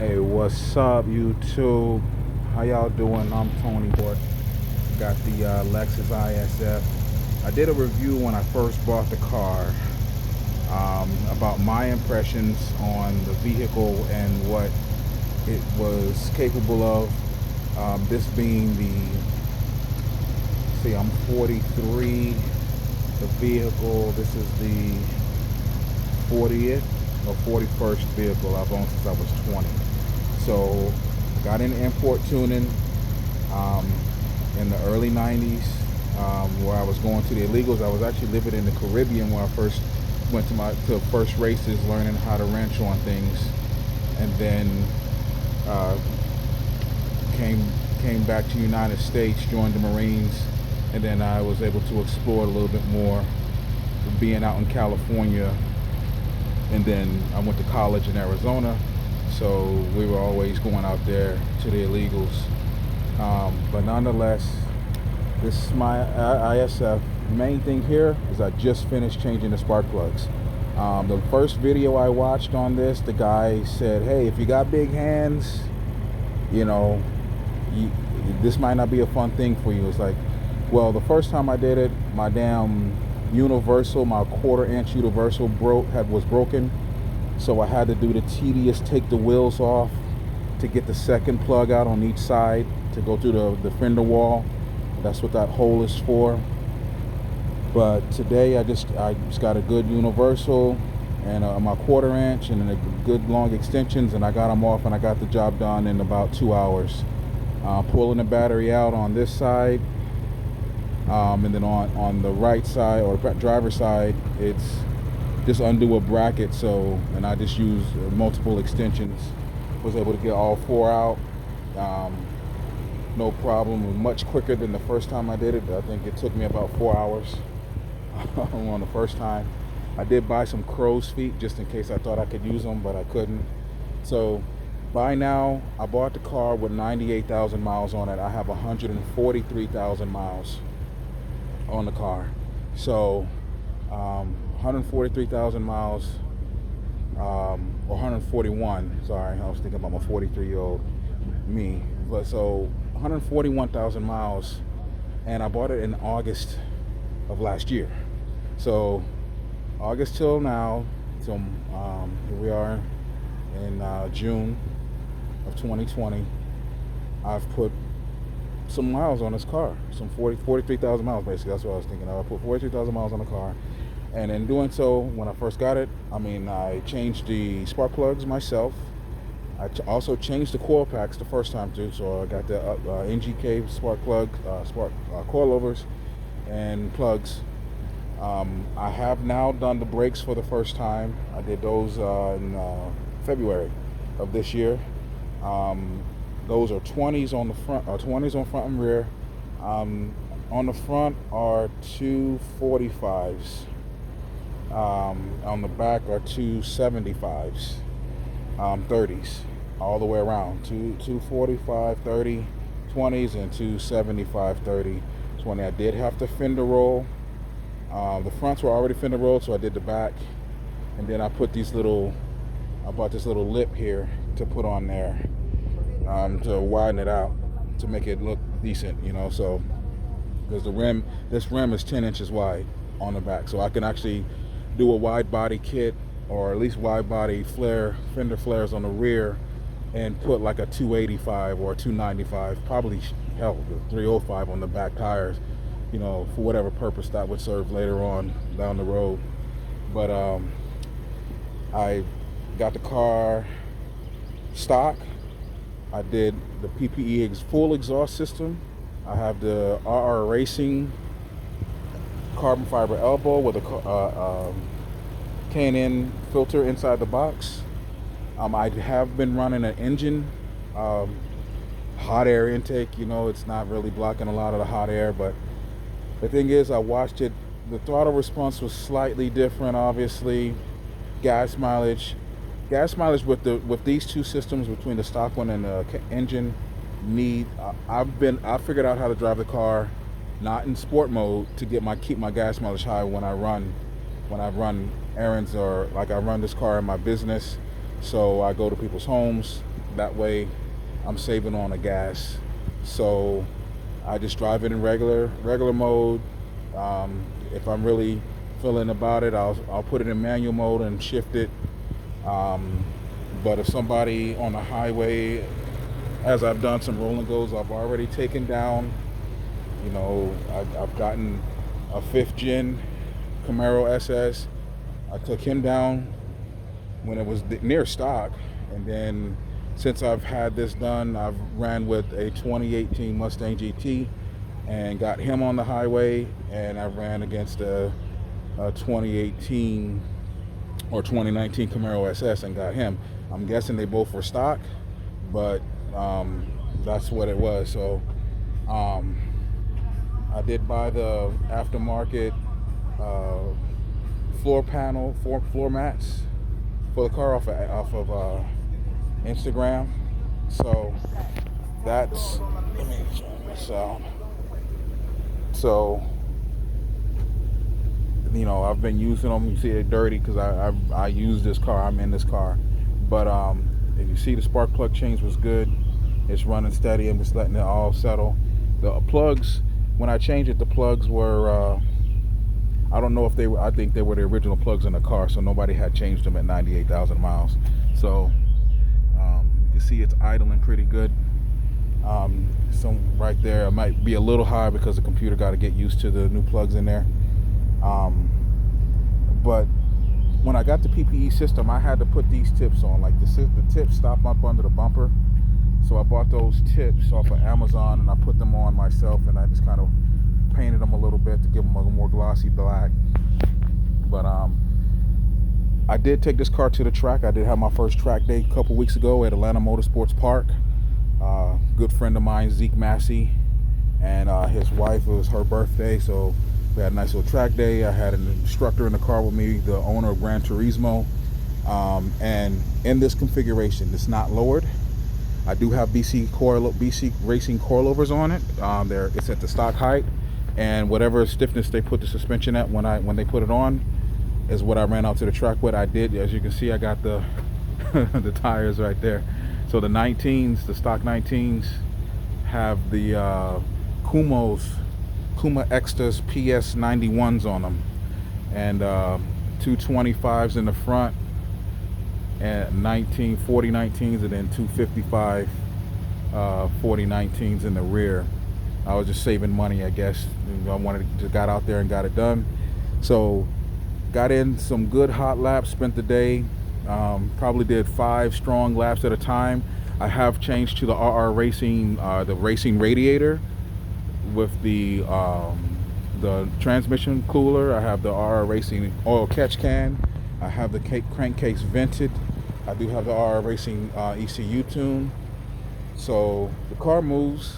Hey, what's up, YouTube? How y'all doing? I'm Tony Boy. Got the Lexus IS-F. I did a review when I first bought the car about my impressions on the vehicle and what it was capable of. This being see, I'm 43. The vehicle, this is the 40th or 41st vehicle I've owned since I was 20. So got in import tuning in the early 90s, where I was going to the illegals. I was actually living in the Caribbean when I first went to first races, learning how to wrench on things, and then came back to the United States, joined the Marines, and then I was able to explore a little bit more, being out in California. And then I went to college in Arizona, so we were always going out there to the illegals. But nonetheless, this is my ISF. Main thing here is I just finished changing the spark plugs. The first video I watched on this, the guy said, hey, if you got big hands, you know, this might not be a fun thing for you. It's like, well, the first time I did it, my damn universal, my 1/4 inch universal was broken, so I had to do the tedious take the wheels off to get the second plug out on each side to go through the fender wall. That's what that hole is for. But today I just got a good universal and my 1/4 inch and a good long extensions, and I got them off and I got the job done in about 2 hours. Pulling the battery out on this side. And then on the right side or driver's side, it's just undo a bracket. So, and I just used multiple extensions. Was able to get all 4 out, no problem. Much quicker than the first time I did it. I think it took me about 4 hours on the first time. I did buy some crow's feet just in case I thought I could use them, but I couldn't. So by now, I bought the car with 98,000 miles on it. I have 143,000 miles on the car. So 143,000 miles, or 141, sorry, I was thinking about my 43-year-old me. But so 141,000 miles, and I bought it in August of last year. So August till now, so here we are in June of 2020. I've put some miles on this car, some 43,000 miles basically. That's what I was thinking of. I put 43,000 miles on the car, and in doing so, when I first got it, I changed the spark plugs myself. I also changed the coil packs the first time too, so I got the NGK spark plug, coilovers and plugs. I have now done the brakes for the first time. I did those in February of this year. Those are 20s on the front, 20s on front and rear. On the front are 245s. On the back are 275s, 30s, all the way around. 245, 30, 20s, and 275, 30, 20. I did have to fender roll. The fronts were already fender rolled, so I did the back, and then I bought this little lip here to put on there. To widen it out to make it look decent, you know. So because this rim is 10 inches wide on the back, so I can actually do a wide body kit, or at least wide body fender flares on the rear, and put like a 285 or a 295, probably hell, the 305 on the back tires, you know, for whatever purpose that would serve later on down the road. But I got the car stock. I did the PPE full exhaust system. I have the RR Racing carbon fiber elbow with a K&N filter inside the box. I have been running an engine, hot air intake. You know, it's not really blocking a lot of the hot air, but the thing is, I watched it. The throttle response was slightly different, obviously. Gas mileage with these two systems, between the stock one and the engine, I figured out how to drive the car not in sport mode to keep my gas mileage high when I run errands, or like I run this car in my business. So I go to people's homes, That way I'm saving on the gas. So I just drive it in regular mode. If I'm really feeling about it, I'll put it in manual mode and shift it. But if somebody on the highway, as I've done some roll and goes, I've already taken down, I've gotten a 5th gen Camaro SS. I took him down when it was near stock, and then since I've had this done, I've ran with a 2018 Mustang GT and got him on the highway, and I ran against a 2018 or 2019 Camaro SS and got him. I'm guessing they both were stock, but that's what it was. So I did buy the aftermarket floor mats for the car off of Instagram. So that's, let me turn this out. So I've been using them. You see it dirty because I use this car. I'm in this car, but if you see, the spark plug change was good. It's running steady. I'm just letting it all settle. The plugs, when I changed it, the plugs were I don't know if they were, I think they were the original plugs in the car, so nobody had changed them at 98,000 miles. So you can see it's idling pretty good. Some right there, it might be a little high because the computer got to get used to the new plugs in there. But when I got the PPE system, I had to put these tips on. Like the tips stop up under the bumper. So I bought those tips off of Amazon and I put them on myself, and I just kind of painted them a little bit to give them a more glossy black. But I did take this car to the track. I did have my first track day a couple weeks ago at Atlanta Motorsports Park. Good friend of mine, Zeke Massey, and his wife, it was her birthday, so we had a nice little track day. I had an instructor in the car with me, the owner of Gran Turismo, and in this configuration, it's not lowered. I do have BC Racing coilovers on it. It's at the stock height, and whatever stiffness they put the suspension at when they put it on is what I ran out to the track with. I did, as you can see, I got the the tires right there. So the 19s, the stock 19s, have the Kuma Extras PS 91s on them, and 225s in the front, and 40 19s, and then 255 40 19s in the rear. I was just saving money, I guess. I got out there and got it done. So got in some good hot laps, spent the day. Probably did 5 strong laps at a time. I have changed to the RR Racing, the racing radiator with the transmission cooler. I have the RR Racing oil catch can. I have the crankcase vented. I do have the RR Racing ECU tune. So the car moves.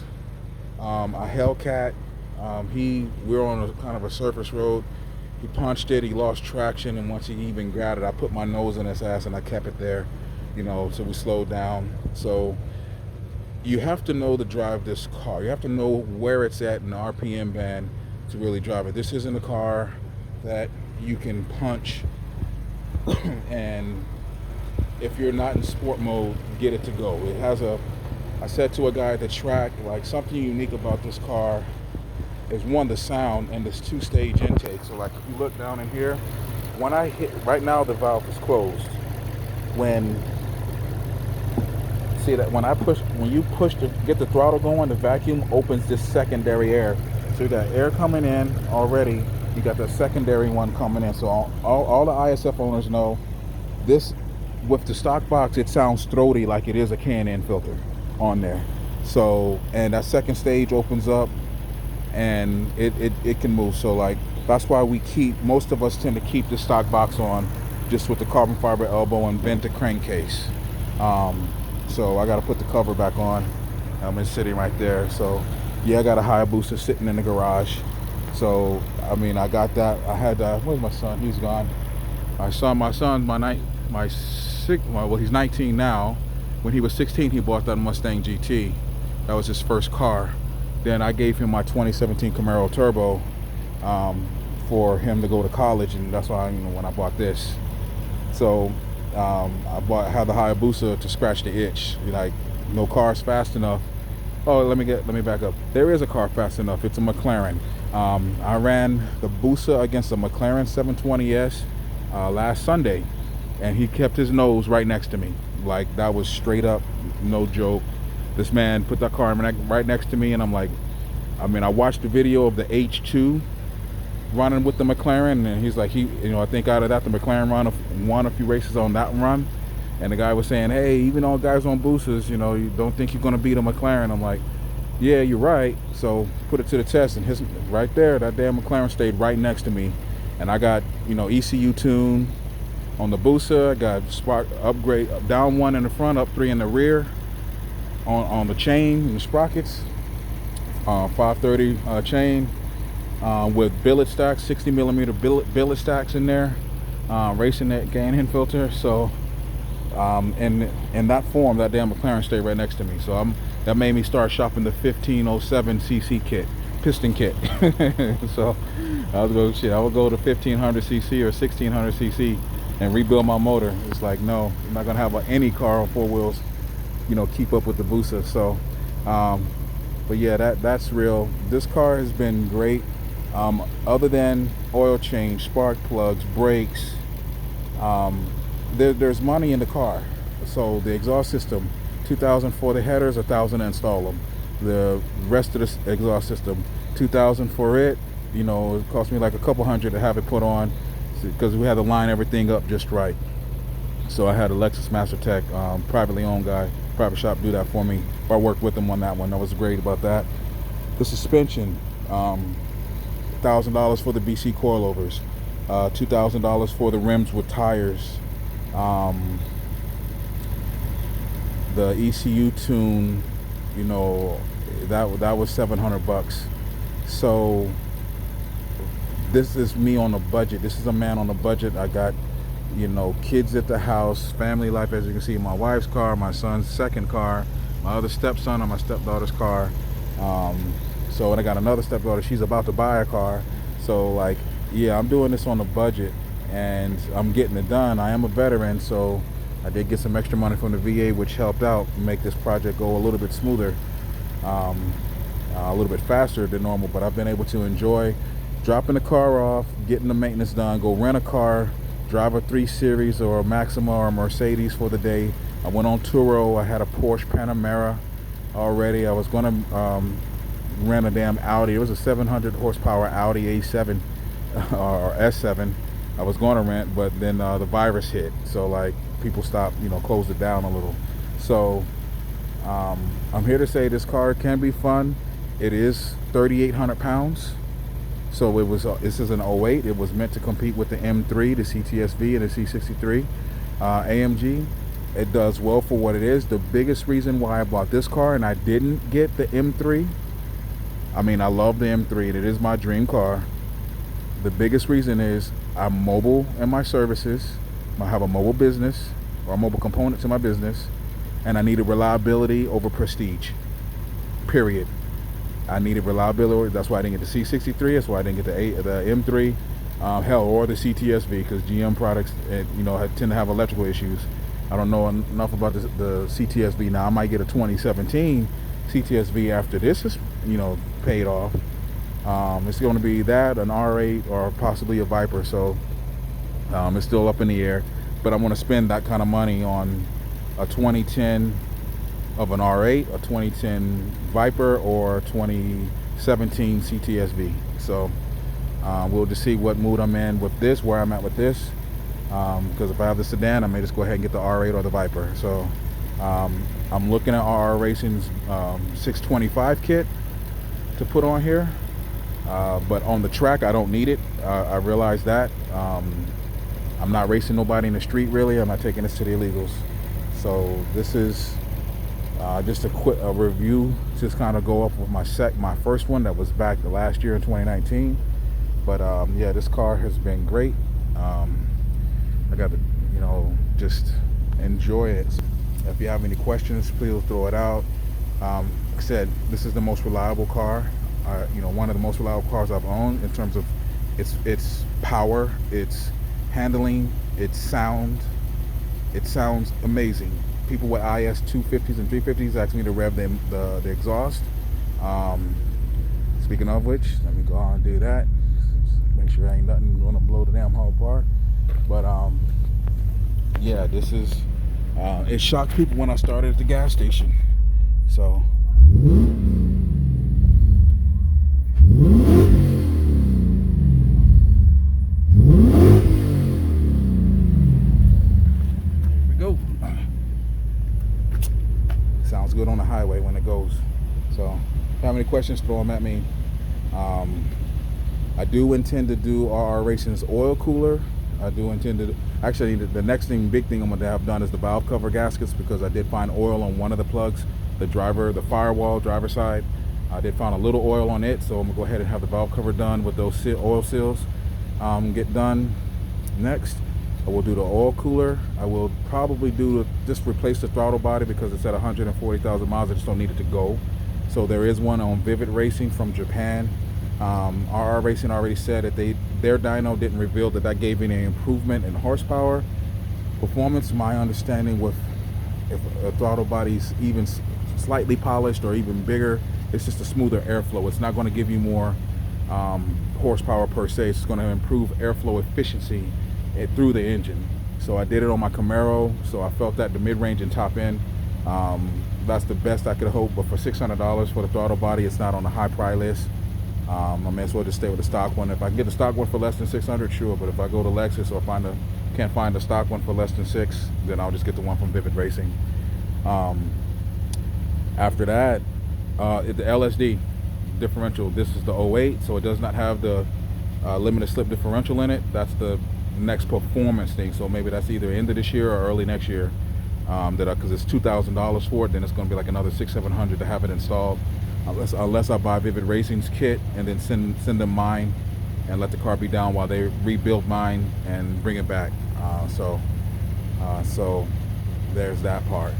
A Hellcat. We're on a kind of a surface road. He punched it, he lost traction, and once he even grabbed it, I put my nose in his ass and I kept it there, so we slowed down. So you have to know to drive this car. You have to know where it's at in the RPM band to really drive it. This isn't a car that you can punch and if you're not in sport mode, get it to go. It has I said to a guy at the track, like, something unique about this car is, one, the sound and this 2-stage intake. So like if you look down in here, when I hit, right now the valve is closed. When you push to get the throttle going, the vacuum opens this secondary air. So you got air coming in already, you got the secondary one coming in. So all the ISF owners know this. With the stock box, it sounds throaty like it is a Can-Am filter on there. So, and that second stage opens up and it can move. So like, that's why most of us tend to keep the stock box on, just with the carbon fiber elbow and vented crankcase. So I got to put the cover back on. It's sitting right there. So yeah, I got a Hayabusa sitting in the garage. So I mean, I got that. I had where's my son? He's gone. He's 19 now. When he was 16, he bought that Mustang GT. That was his first car. Then I gave him my 2017 Camaro Turbo for him to go to college, and that's why when I bought this. So I had the Hayabusa to scratch the itch. Like, no car's fast enough. Oh, let me back up. There is a car fast enough. It's a McLaren. I ran the Busa against a McLaren 720S last Sunday, and he kept his nose right next to me. Like, that was straight up, no joke. This man put that car right next to me, and I'm like, I mean, I watched the video of the H2 running with the McLaren, and he's like, I think out of that, the McLaren won a few races on that run. And the guy was saying, hey, even all guys on boosters, you don't think you're going to beat a McLaren. I'm like, yeah, you're right. So put it to the test, and right there, that damn McLaren stayed right next to me. And I got, ECU tune on the booster. I got spark upgrade, down 1 in the front, up 3 in the rear on the chain and the sprockets. 530 chain with billet stacks, 60 millimeter billet stacks in there, racing that gain filter. So in that form, that damn McLaren stayed right next to me. So that made me start shopping the 1507 cc kit, piston kit. So I would go to 1500 cc or 1600 cc and rebuild my motor. It's like, no, I'm not gonna have any car on 4 wheels keep up with the Busa. So but yeah, that's real. This car has been great. Other than oil change, spark plugs, brakes, there's money in the car. So the exhaust system, $2,000 for the headers, $1,000 to install them. The rest of the exhaust system, $2,000 for it. It cost me like a couple hundred to have it put on, because we had to line everything up just right. So I had a Lexus Master Tech, privately owned guy, private shop, do that for me. I worked with them on that one. That was great about that. The suspension, $1,000 for the BC coilovers, $2,000 for the rims with tires. The ECU tune, that was $700. So this is me on a budget. This is a man on a budget. I got kids at the house, family life, as you can see, my wife's car, my son's second car, my other stepson and my stepdaughter's car. So, and I got another stepdaughter, she's about to buy a car. So, like, yeah, I'm doing this on a budget, and I'm getting it done. I am a veteran, so I did get some extra money from the VA, which helped out make this project go a little bit smoother, a little bit faster than normal. But I've been able to enjoy dropping the car off, getting the maintenance done, go rent a car, drive a 3 Series or a Maxima or a Mercedes for the day. I went on Turo. I had a Porsche Panamera already. I was going to rent a damn Audi. It was a 700 horsepower Audi A7 or S7 I was going to rent, but then the virus hit. So, like, people stopped, closed it down a little. So I'm here to say this car can be fun. It is 3,800 pounds. So this is an 08. It was meant to compete with the M3, the CTSV, and the C63 AMG. It does well for what it is. The biggest reason why I bought this car and I didn't get the M3, I mean, I love the M3. It is my dream car. The biggest reason is I'm mobile in my services. I have a mobile business, or a mobile component to my business, and I needed reliability over prestige, period. I needed reliability. That's why I didn't get the C63. That's why I didn't get the M3, or the CTSV, because GM products, tend to have electrical issues. I don't know enough about the CTSV now. I might get a 2017 CTSV after this is, paid off. It's going to be that, an R8, or possibly a Viper. So it's still up in the air. But I'm going to spend that kind of money on a 2010 of an R8, a 2010 Viper, or 2017 CTSV. So we'll just see what mood I'm in with this, where I'm at with this. Because if I have the sedan, I may just go ahead and get the R8 or the Viper. So I'm looking at RR Racing's 625 kit to put on here. But on the track, I don't need it. I realize that. I'm not racing nobody in the street, really. I'm not taking this to the illegals. So this is just a review, just kind of go up with my first one that was back the last year in 2019. But yeah, this car has been great. I got to, just enjoy it. If you have any questions, please throw it out. Like I said, this is the most reliable car. One of the most reliable cars I've owned in terms of its power, its handling, its sound. It sounds amazing. People with IS 250s and 350s ask me to rev them the exhaust. Um, Speaking of which, let me go on and do that. Make sure ain't nothing gonna blow the damn whole apart. But yeah, this is. It shocked people when I started at the gas station. So. Here we go. Sounds good on the highway when it goes. So, if you have any questions, throw them at me. I do intend to do RR Racing's oil cooler. I do intend to. Actually, the next big thing I'm going to have done is the valve cover gaskets, because I did find oil on one of the plugs, the firewall driver side. I did find a little oil on it, so I'm going to go ahead and have the valve cover done with those oil seals. Get done. Next, I will do the oil cooler. I will probably just replace the throttle body because it's at 140,000 miles. I just don't need it to go. So there is one on Vivid Racing from Japan. RR Racing already said that their dyno didn't reveal that gave any improvement in horsepower. Performance, my understanding, if a throttle body's even slightly polished or even bigger, it's just a smoother airflow. It's not going to give you more horsepower per se. It's going to improve airflow efficiency through the engine. So I did it on my Camaro, so I felt that the mid-range and top end, that's the best I could hope. But for $600 for the throttle body, it's not on the high price list. I may as well just stay with the stock one. If I can get the stock one for less than $600, sure. But if I go to Lexus or can't find the stock one for less than $600, then I'll just get the one from Vivid Racing. After that, the LSD differential. This is the 08, so it does not have the limited slip differential in it. That's the next performance thing. So maybe that's either end of this year or early next year. Because it's $2,000 for it, then it's going to be like another $600-700 to have it installed. Unless I buy Vivid Racing's kit and then send them mine and let the car be down while they rebuild mine and bring it back. So there's that part.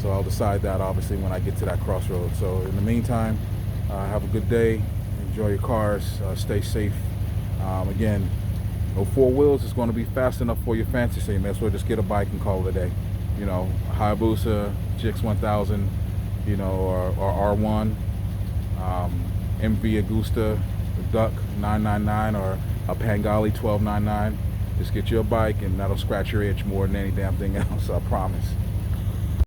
So I'll decide that obviously when I get to that crossroad. So in the meantime, have a good day. Enjoy your cars. Stay safe. Again, no four wheels is going to be fast enough for your fancy, so you may as well just get a bike and call it a day. You know, Hayabusa, GX 1000. You know, or R1, MV Agusta, Duck 999, or a Pangali 1299. Just get you a bike, and that'll scratch your itch more than any damn thing else, I promise.